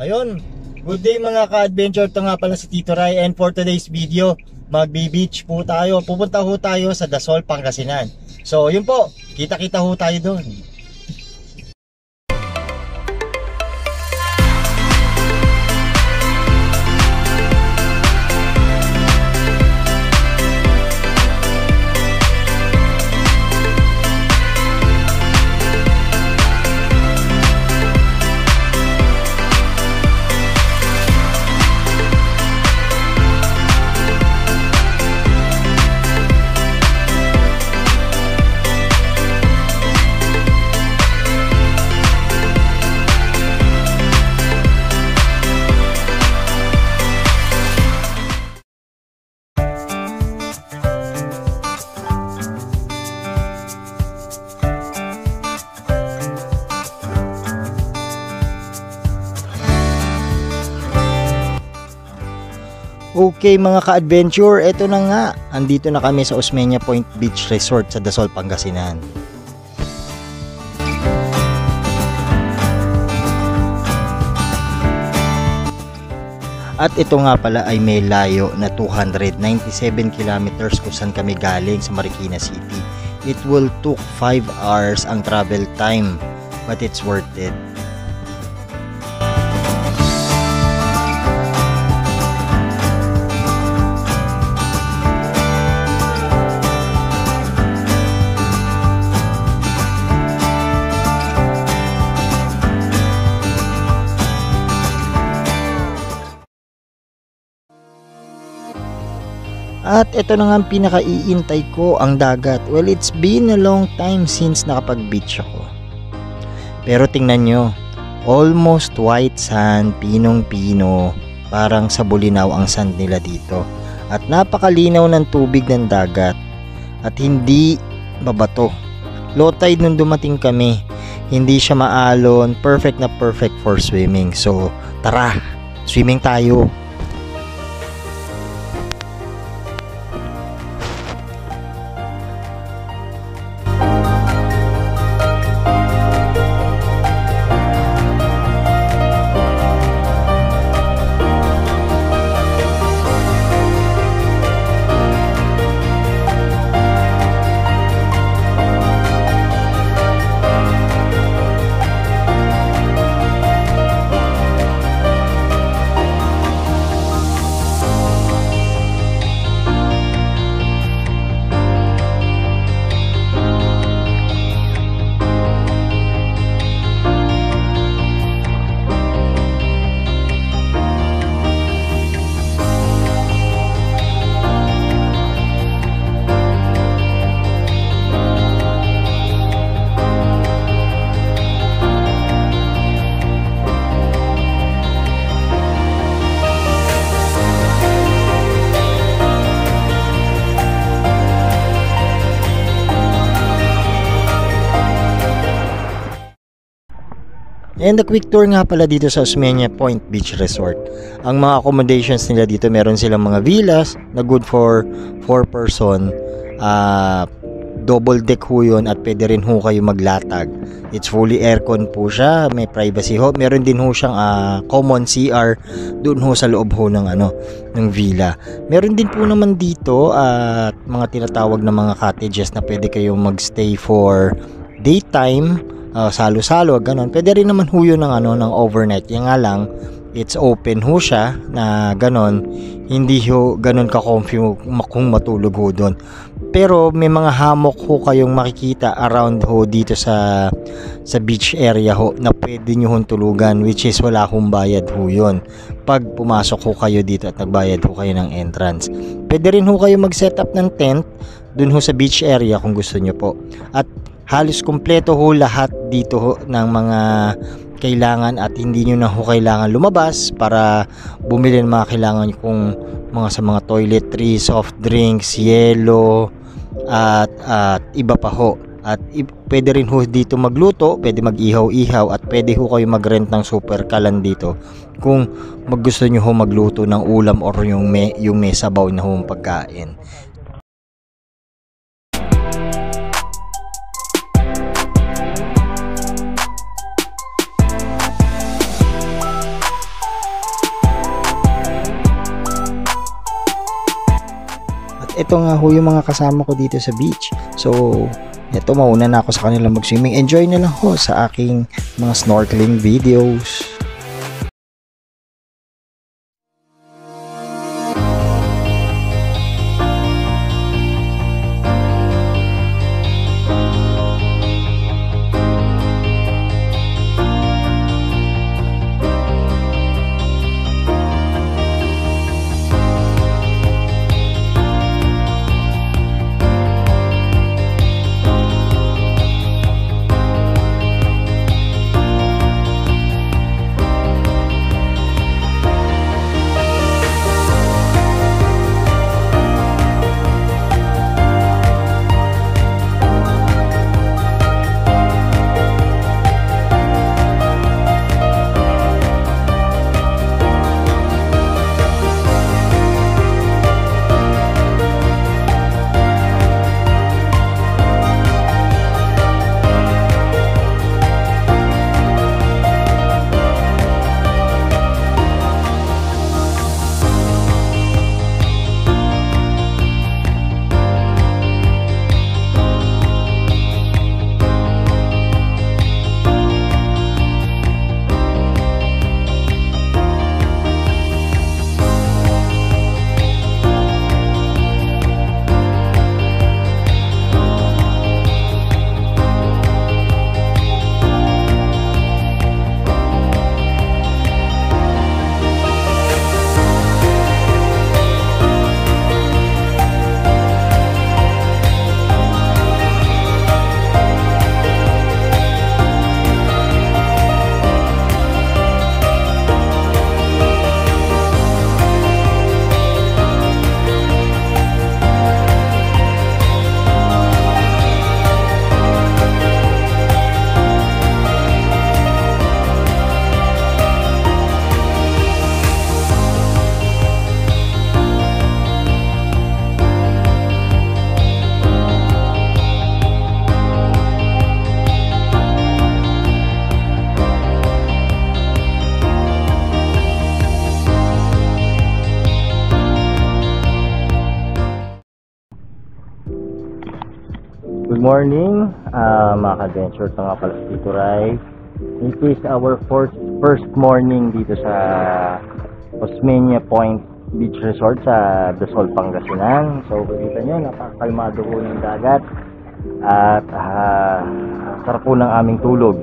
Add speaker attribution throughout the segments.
Speaker 1: Ayun, good day mga ka-adventure. Ito nga pala si Tito Ray, and for today's video, magbe-beach po tayo. Pupunta ho tayo sa Dasol, Pangasinan. So yun po, kita-kita ho tayo doon. Okay mga ka-adventure, eto na nga, andito na kami sa Osmeña Point Beach Resort sa Dasol, Pangasinan. At ito nga pala ay may layo na 297 kilometers kung saan kami galing sa Marikina City. It will took 5 hours ang travel time, but it's worth it. At ito na nga ang pinaka-iintay ko, ang dagat. Well, it's been a long time since nakapag-beach ako. Pero tingnan nyo, almost white sand, pinong-pino, parang sa Bulinaw ang sand nila dito. At napakalinaw ng tubig ng dagat. At hindi mabato. Low tide nung dumating kami, hindi siya maalon, perfect na perfect for swimming. So, tara, swimming tayo. And a quick tour nga pala dito sa Osmeña Point Beach Resort. Ang mga accommodations nila dito, meron silang mga villas na good for 4 person. Double deck ho yun, at pwede rin ho kayo maglatag. It's fully aircon po siya, may privacy ho. Meron din ho siyang common CR doon ho sa loob ho ng villa. Meron din po naman dito at mga tinatawag na mga cottages na pwede kayong magstay for daytime. Salo-salo, ganun. Pwede rin naman ho yun ng overnight. Yan nga lang, it's open ho siya na ganun. Hindi ho ganun ka-comfy kung matulog ho doon. Pero may mga hammock ho kayong makikita around ho dito sa beach area ho na pwede nyo hong tulugan, which is wala hong bayad ho yun pag pumasok ho kayo dito at nagbayad ho kayo ng entrance. Pwede rin ho kayo mag-set up ng tent dun ho sa beach area kung gusto nyo po. At halos kompleto ho lahat dito ho ng mga kailangan, at hindi nyo na ho kailangan lumabas para bumili ng mga kailangan nyo kung sa mga toiletries, soft drinks, yelo at iba pa ho. At pwede rin ho dito magluto, pwede mag-ihaw-ihaw, at pwede ho kayo mag-rent ng super kalan dito kung gusto nyo ho magluto ng ulam or yung may sabaw na ho pagkain. ito nga ho yung mga kasama ko dito sa beach. So, ito, mauna na ako sa kanila mag-swimming. Enjoy na lang ho sa aking mga snorkeling videos. Good morning, mga ka-adventure. Ito nga pala si Tito Rai. This is our first morning dito sa Osmeña Point Beach Resort sa Dasol, Pangasinan. So, kita nyo, napakakalmado po ng dagat at sarap po ng aming tulog.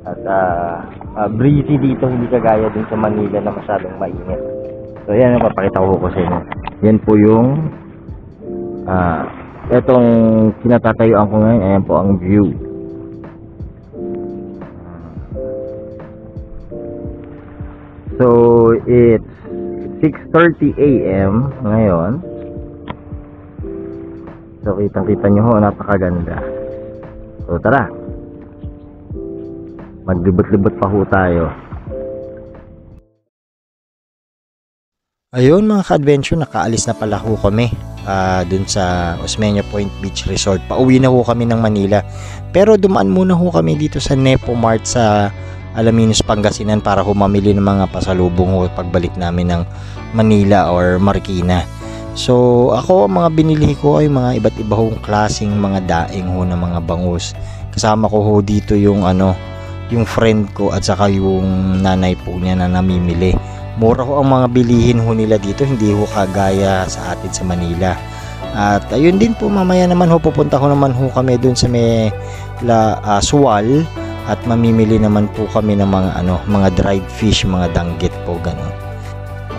Speaker 1: At breezy dito, hindi kagaya din sa Manila na masyadong mainit. So, yan ang papakita ko sa inyo. Yan po yung etong kinatatayuan ko ngayon. Ayan po ang view. So it's 6:30 AM ngayon. So kitang-kita nyo ho, napakaganda. So tara, maglibot-libot pa ho tayo. Ayun mga ka-adventure, nakaalis na pala ho kami dun sa Osmeña Point Beach Resort. Pauwi na ho kami ng Manila. Pero dumaan muna ho kami dito sa Nepo Mart sa Alaminos, Pangasinan para humamili ng mga pasalubong ho pagbalik namin ng Manila or Marikina. So ako, ang mga binili ko ay mga iba't iba hong klaseng mga daing ho na mga bangus. Kasama ko ho dito yung yung friend ko at saka yung nanay po niya na namimili. Mura ho ang mga bilihin ho nila dito, hindi ho kagaya sa atin sa Manila. At ayun din po, mamaya naman ho pupunta ho naman ho kami dun sa may Suwal at mamimili naman po kami ng mga mga dried fish, mga danggit po, gano'n.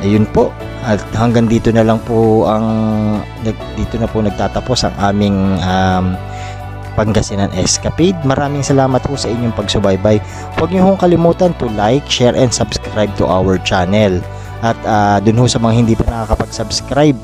Speaker 1: Ayun po, at hanggang dito na lang po dito na po nagtatapos ang aming Pangasinan Escapade. Maraming salamat po sa inyong pagsubaybay. Huwag niyo hong kalimutan to like, share, and subscribe to our channel. At dun ho sa mga hindi pa nakakapag-subscribe,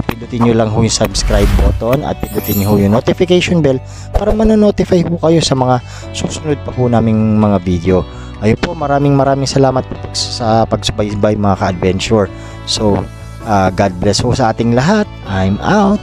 Speaker 1: pindutin nyo lang ho yung subscribe button at pindutin nyo ho yung notification bell para manonotify po kayo sa mga susunod pa po naming mga video. Ayun po, maraming salamat po sa pagsubaybay mga ka-adventure. So, God bless po sa ating lahat. I'm out.